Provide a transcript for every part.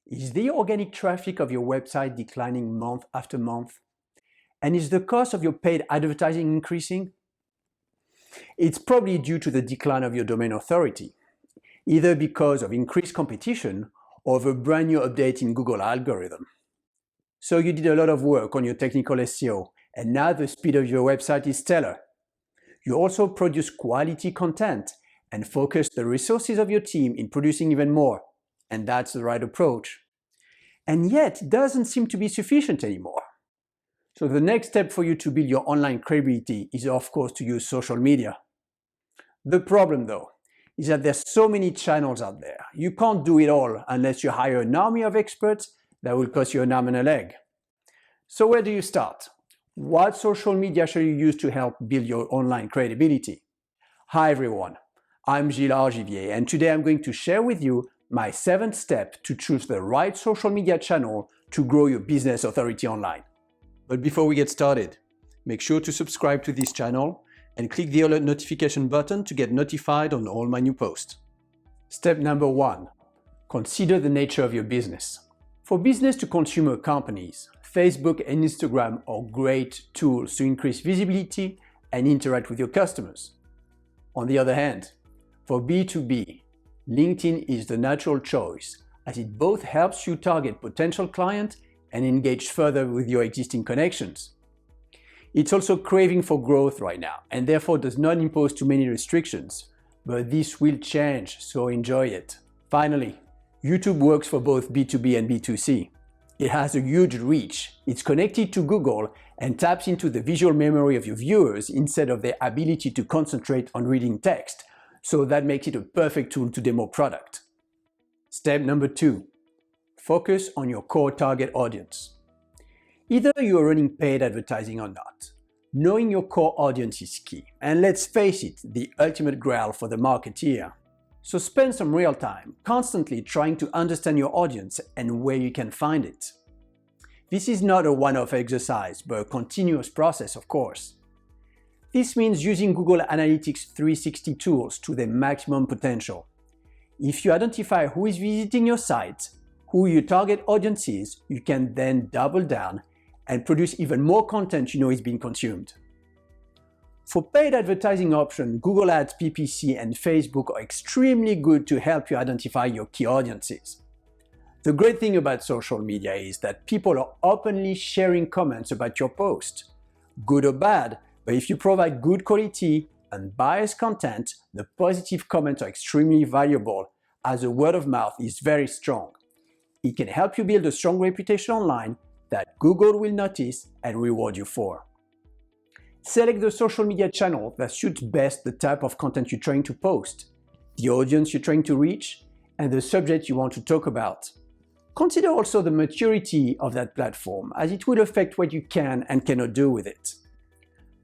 Is the organic traffic of your website declining month after month? And is the cost of your paid advertising increasing? It's probably due to the decline of your domain authority, either because of increased competition or of a brand new update in Google algorithm. So you did a lot of work on your technical SEO, and now the speed of your website is stellar. You also produce quality content and focus the resources of your team in producing even more, and that's the right approach. And yet, it doesn't seem to be sufficient anymore. So the next step for you to build your online credibility is, of course, to use social media. The problem, though, is that there's so many channels out there. You can't do it all unless you hire an army of experts that will cost you an arm and a leg. So where do you start? What social media should you use to help build your online credibility? Hi everyone, I'm Gilles Argivier, and today I'm going to share with you my 7th step to choose the right social media channel to grow your business authority online. But before we get started, make sure to subscribe to this channel and click the alert notification button to get notified on all my new posts. Step number 1, consider the nature of your business. For business-to-consumer companies, Facebook and Instagram are great tools to increase visibility and interact with your customers. On the other hand, for B2B, LinkedIn is the natural choice as it both helps you target potential clients and engage further with your existing connections. It's also craving for growth right now and therefore does not impose too many restrictions, but this will change, so enjoy it. Finally, YouTube works for both B2B and B2C. It has a huge reach, it's connected to Google and taps into the visual memory of your viewers instead of their ability to concentrate on reading text, so that makes it a perfect tool to demo product. Step number 2, focus on your core target audience. Either you are running paid advertising or not, knowing your core audience is key, and let's face it, the ultimate grail for the marketeer. So spend some real time, constantly trying to understand your audience and where you can find it. This is not a one-off exercise, but a continuous process, of course. This means using Google Analytics 360 tools to their maximum potential. If you identify who is visiting your site, who your target audience is, you can then double down and produce even more content you know is being consumed. For paid advertising options, Google Ads, PPC, and Facebook are extremely good to help you identify your key audiences. The great thing about social media is that people are openly sharing comments about your post. Good or bad, but if you provide good quality, unbiased content, the positive comments are extremely valuable as the word of mouth is very strong. It can help you build a strong reputation online that Google will notice and reward you for. Select the social media channel that suits best the type of content you're trying to post, the audience you're trying to reach, and the subject you want to talk about. Consider also the maturity of that platform, as it will affect what you can and cannot do with it.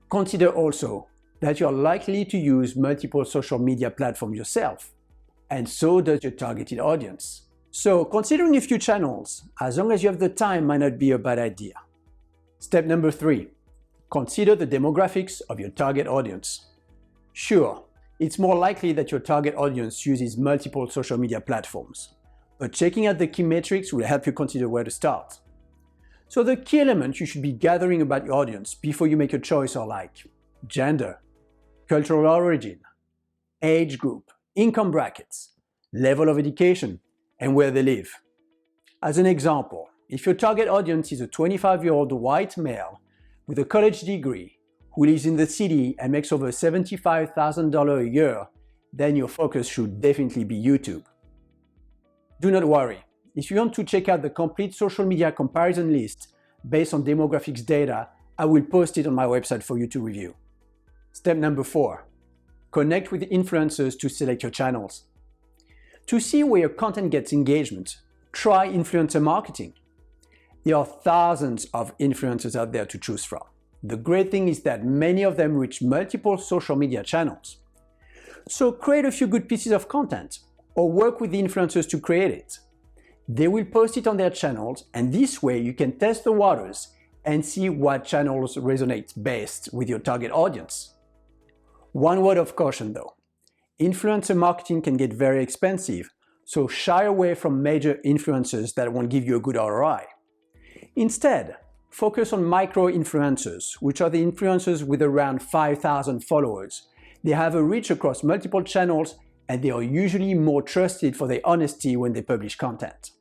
Consider also that you are likely to use multiple social media platforms yourself, and so does your targeted audience. So considering a few channels, as long as you have the time, might not be a bad idea. Step number 3. Consider the demographics of your target audience. Sure, it's more likely that your target audience uses multiple social media platforms, but checking out the key metrics will help you consider where to start. So the key elements you should be gathering about your audience before you make a choice are like gender, cultural origin, age group, income brackets, level of education, and where they live. As an example, if your target audience is a 25-year-old white male with a college degree who lives in the city and makes over $75,000 a year, then your focus should definitely be YouTube. Do not worry, if you want to check out the complete social media comparison list based on demographics data, I will post it on my website for you to review. Step number 4, connect with influencers to select your channels. To see where your content gets engagement, try influencer marketing. There are thousands of influencers out there to choose from. The great thing is that many of them reach multiple social media channels. So create a few good pieces of content or work with the influencers to create it. They will post it on their channels, and this way you can test the waters and see what channels resonate best with your target audience. One word of caution though, influencer marketing can get very expensive, so shy away from major influencers that won't give you a good ROI. Instead, focus on micro-influencers, which are the influencers with around 5,000 followers. They have a reach across multiple channels, and they are usually more trusted for their honesty when they publish content.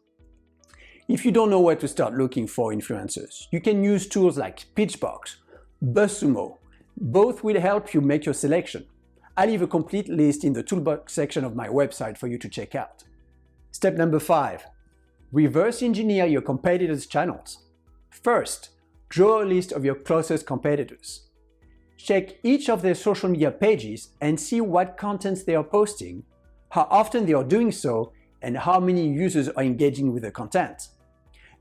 If you don't know where to start looking for influencers, you can use tools like Pitchbox, BuzzSumo. Both will help you make your selection. I'll leave a complete list in the toolbox section of my website for you to check out. Step number 5. Reverse engineer your competitors' channels. First, draw a list of your closest competitors. Check each of their social media pages and see what contents they are posting, how often they are doing so, and how many users are engaging with the content.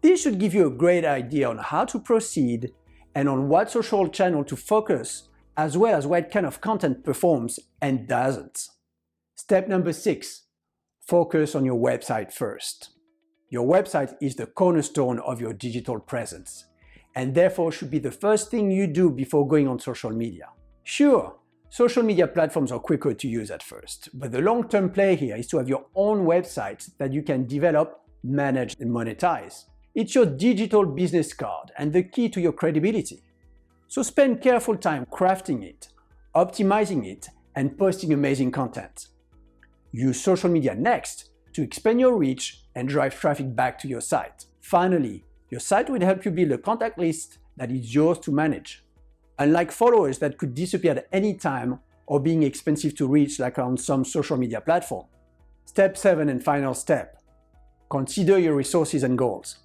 This should give you a great idea on how to proceed and on what social channel to focus, as well as what kind of content performs and doesn't. Step number 6. Focus on your website first. Your website is the cornerstone of your digital presence, and therefore should be the first thing you do before going on social media. Sure, social media platforms are quicker to use at first, but the long-term play here is to have your own website that you can develop, manage, and monetize. It's your digital business card and the key to your credibility. So spend careful time crafting it, optimizing it, and posting amazing content. Use social media next to expand your reach and drive traffic back to your site. Finally, your site will help you build a contact list that is yours to manage. Unlike followers that could disappear at any time or being expensive to reach like on some social media platform. Step 7 and final step. Consider your resources and goals.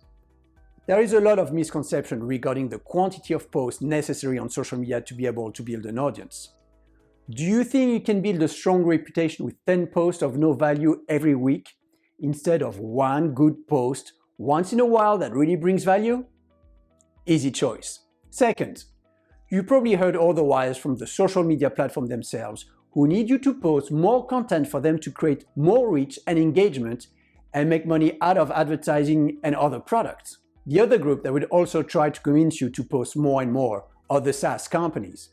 There is a lot of misconception regarding the quantity of posts necessary on social media to be able to build an audience. Do you think you can build a strong reputation with 10 posts of no value every week instead of one good post once in a while that really brings value? Easy choice. Second, you probably heard otherwise from the social media platform themselves who need you to post more content for them to create more reach and engagement and make money out of advertising and other products. The other group that would also try to convince you to post more and more are the SaaS companies.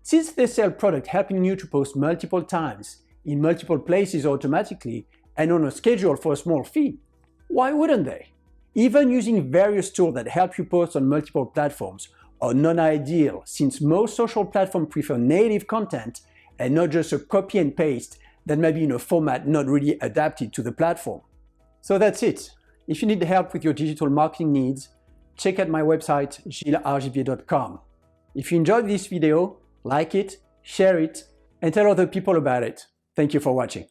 Since they sell product helping you to post multiple times, in multiple places automatically, and on a schedule for a small fee, why wouldn't they? Even using various tools that help you post on multiple platforms are non-ideal since most social platforms prefer native content and not just a copy and paste that may be in a format not really adapted to the platform. So that's it. If you need help with your digital marketing needs, check out my website, gillesargivier.com. If you enjoyed this video, like it, share it, and tell other people about it. Thank you for watching.